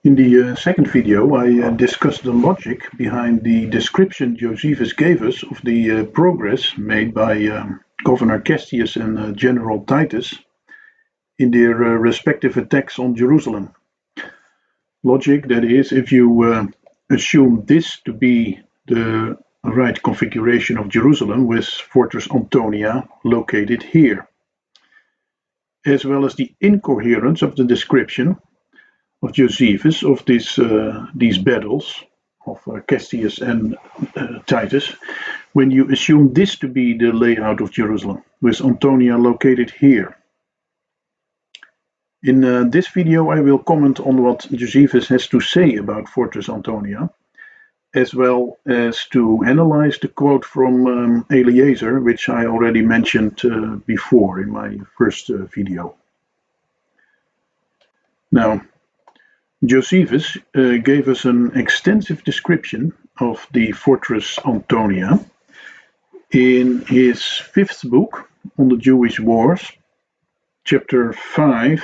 In the second video, I discussed the logic behind the description Josephus gave us of the progress made by Governor Castius and General Titus in their respective attacks on Jerusalem. Logic, that is, if you assume this to be the right configuration of Jerusalem with Fortress Antonia located here, as well as the incoherence of the description of Josephus of these battles of Castius and Titus, when you assume this to be the layout of Jerusalem, with Antonia located here. In this video I will comment on what Josephus has to say about Fortress Antonia, as well as to analyze the quote from Eleazar, which I already mentioned before in my first video. Now, Josephus gave us an extensive description of the Fortress Antonia in his fifth book on the Jewish Wars, chapter 5,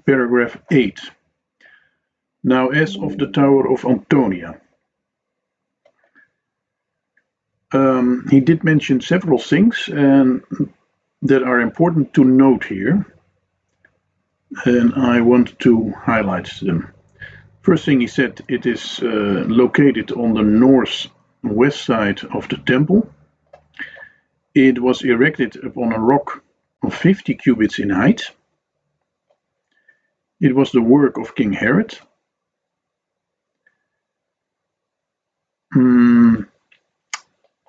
paragraph 8. Now, as of the Tower of Antonia, he did mention several things that are important to note here, and I want to highlight them. First thing he said, it is located on the northwest side of the temple. It was erected upon a rock of 50 cubits in height. It was the work of King Herod.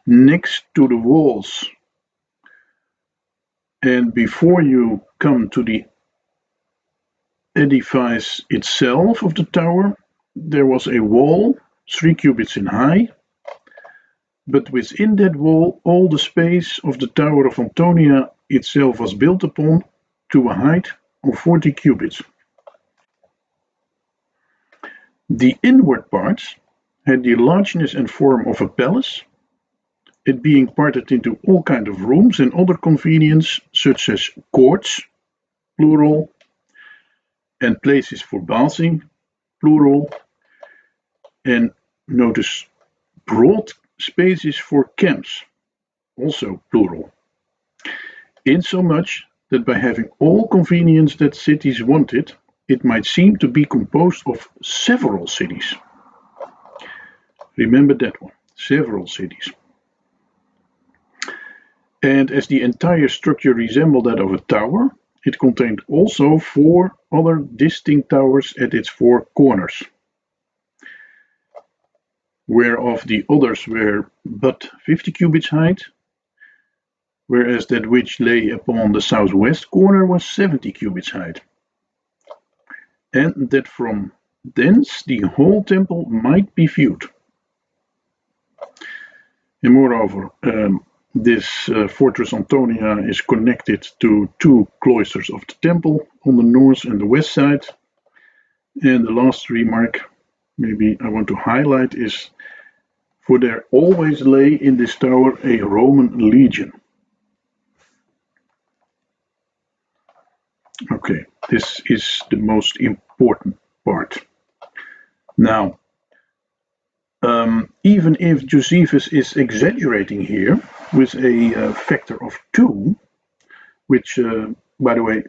Next to the walls, and before you come to the edifice itself of the tower, there was a wall 3 cubits in high, but within that wall all the space of the Tower of Antonia itself was built upon to a height of 40 cubits. The inward parts had the largeness and form of a palace, it being parted into all kinds of rooms and other convenience, such as courts, plural, and places for bathing, plural, and notice broad spaces for camps, also plural, insomuch that by having all convenience that cities wanted, it might seem to be composed of several cities. Remember that one, several cities. And as the entire structure resembled that of a tower, it contained also 4 other distinct towers at its 4 corners, whereof the others were but 50 cubits height, whereas that which lay upon the southwest corner was 70 cubits height, and that from thence the whole temple might be viewed. And moreover, this Fortress Antonia is connected to 2 cloisters of the temple on the north and the west side. And the last remark maybe I want to highlight is, for there always lay in this tower a Roman legion. Okay, this is the most important part. Now, even if Josephus is exaggerating here with a factor of 2, which, by the way,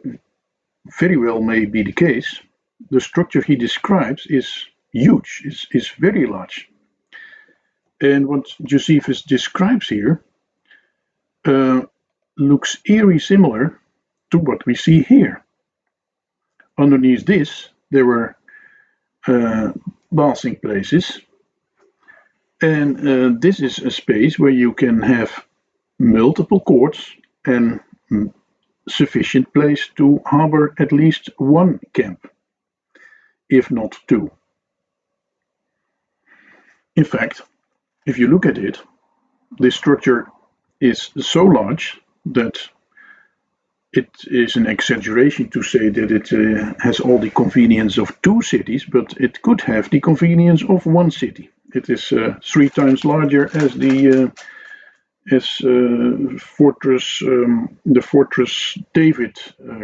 very well may be the case, the structure he describes is huge, is very large. And what Josephus describes here looks eerie similar to what we see here. Underneath this, there were bathing places, and this is a space where you can have multiple courts and sufficient place to harbor at least 1 camp, if not 2. In fact, if you look at it, this structure is so large that it is an exaggeration to say that it has all the convenience of 2 cities, but it could have the convenience of 1 city. It is 3 times larger as the fortress David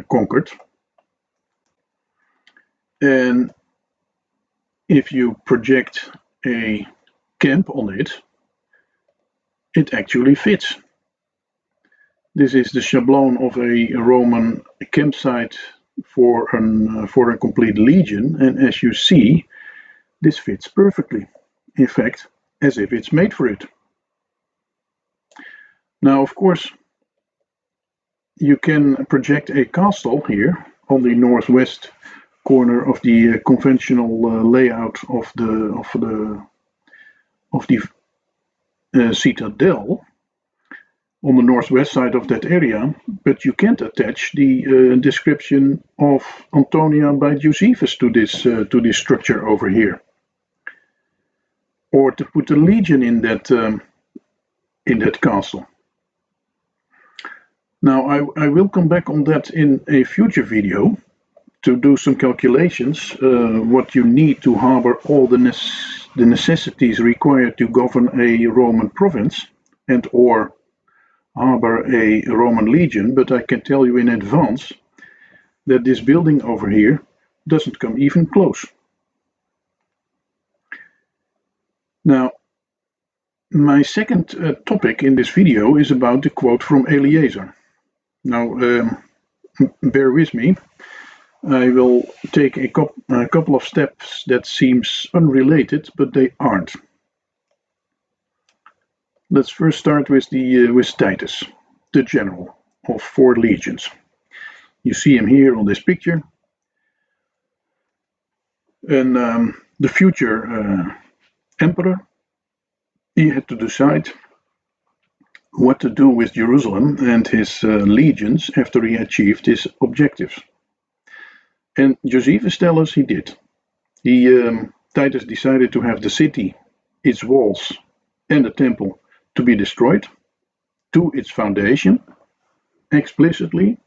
conquered. And if you project a camp on it, it actually fits. This is the schabloon of a Roman campsite for a complete legion, and as you see, this fits perfectly. In fact, as if it's made for it. Now, of course, you can project a castle here on the northwest corner of the conventional layout of the citadel on the northwest side of that area, but you can't attach the description of Antonia by Josephus to this structure over here, or to put a legion in that castle. Now I will come back on that in a future video to do some calculations, what you need to harbor all the necessities required to govern a Roman province and or harbor a Roman legion, but I can tell you in advance that this building over here doesn't come even close. Now, my second topic in this video is about the quote from Eleazar. Now, bear with me. I will take a couple of steps that seems unrelated, but they aren't. Let's first start with Titus, the general of 4 legions. You see him here on this picture, and the future emperor, he had to decide what to do with Jerusalem and his legions after he achieved his objectives. And Josephus tells us he did. Titus decided to have the city, its walls, and the temple to be destroyed to its foundation, explicitly.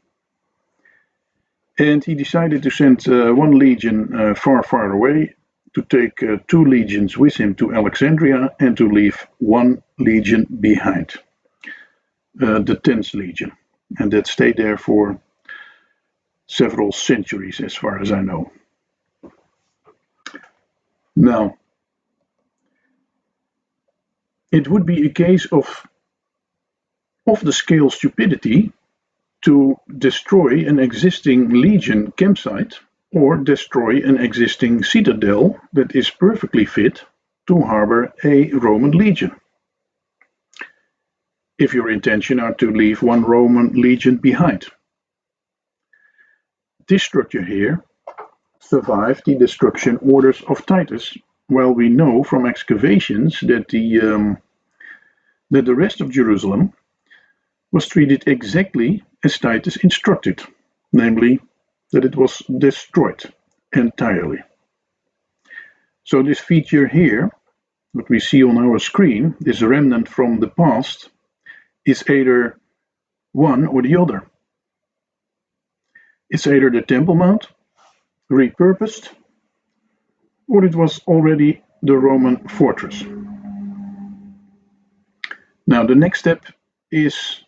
And he decided to send 1 legion far, far away, to take 2 legions with him to Alexandria, and to leave 1 legion behind, the 10th legion. And that stayed there for several centuries, as far as I know. Now, it would be a case of the scale stupidity to destroy an existing legion campsite or destroy an existing citadel that is perfectly fit to harbor a Roman legion, if your intention are to leave 1 Roman legion behind. This structure here survived the destruction orders of Titus, while we know from excavations that the rest of Jerusalem was treated exactly as Titus instructed, namely that it was destroyed entirely. So this feature here, what we see on our screen, this remnant from the past, is either one or the other. It's either the Temple Mount, repurposed, or it was already the Roman fortress. Now the next step is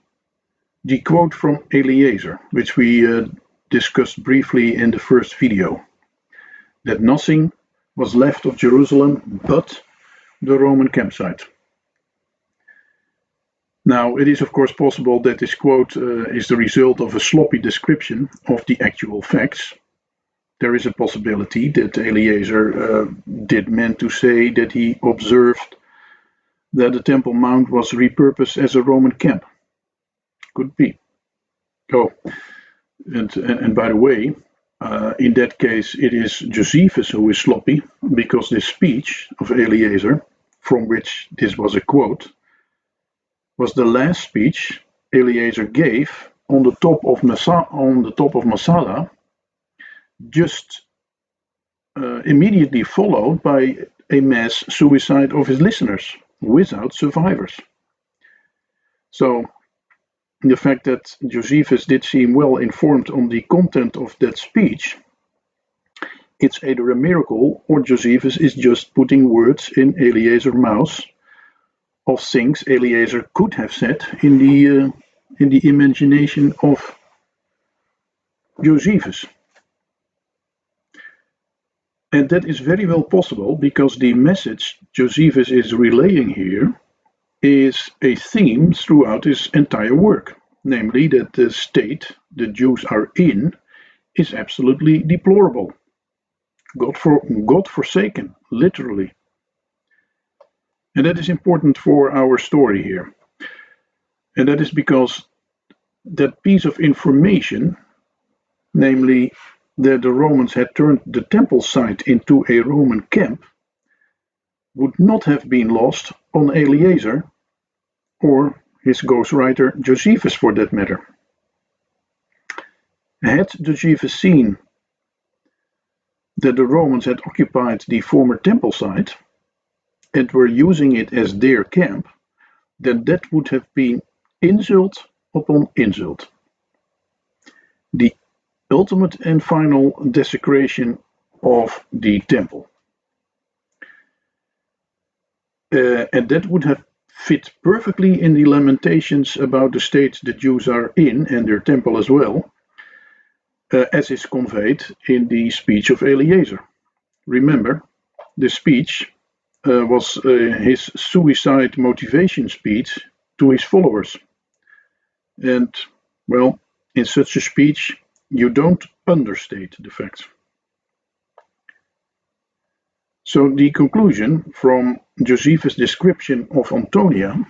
the quote from Eleazar, which we discussed briefly in the first video, that nothing was left of Jerusalem but the Roman campsite. Now, it is of course possible that this quote is the result of a sloppy description of the actual facts. There is a possibility that Eleazar did meant to say that he observed that the Temple Mount was repurposed as a Roman camp. Could be. Oh, and by the way, in that case, it is Josephus who is sloppy, because this speech of Eleazar, from which this was a quote, was the last speech Eleazar gave on the top of Masada, just immediately followed by a mass suicide of his listeners without survivors. So the fact that Josephus did seem well informed on the content of that speech, it's either a miracle or Josephus is just putting words in Eleazar's mouth of things Eleazar could have said in the imagination of Josephus. And that is very well possible because the message Josephus is relaying here is a theme throughout his entire work, namely that the state the Jews are in is absolutely deplorable, God forsaken, literally. And that is important for our story here. And that is because that piece of information, namely that the Romans had turned the temple site into a Roman camp, would not have been lost on Eleazar or his ghostwriter Josephus for that matter. Had Josephus seen that the Romans had occupied the former temple site and were using it as their camp, then that would have been insult upon insult. The ultimate and final desecration of the temple. And that would have fit perfectly in the lamentations about the state the Jews are in and their temple as well, as is conveyed in the speech of Eleazar. Remember, the speech was his suicide motivation speech to his followers. And, well, in such a speech, you don't understate the facts. So the conclusion from Josephus' description of Antonia,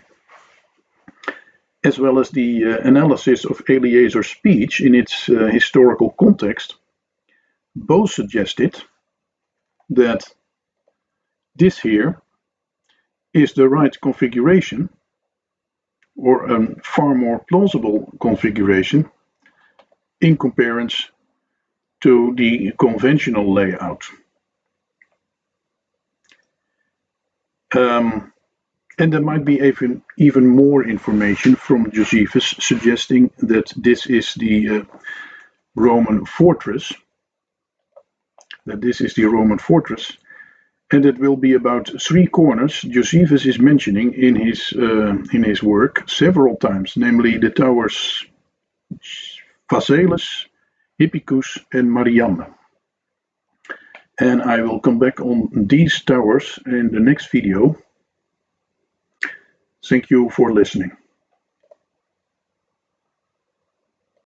as well as the analysis of Eleazar's speech in its historical context, both suggested that this here is the right configuration, or a far more plausible configuration, in comparison to the conventional layout. And there might be even more information from Josephus suggesting that this is the Roman fortress, and it will be about 3 corners Josephus is mentioning in his work several times, namely the towers Phasaelus, Hippicus, and Mariamne. And I will come back on these towers in the next video. Thank you for listening.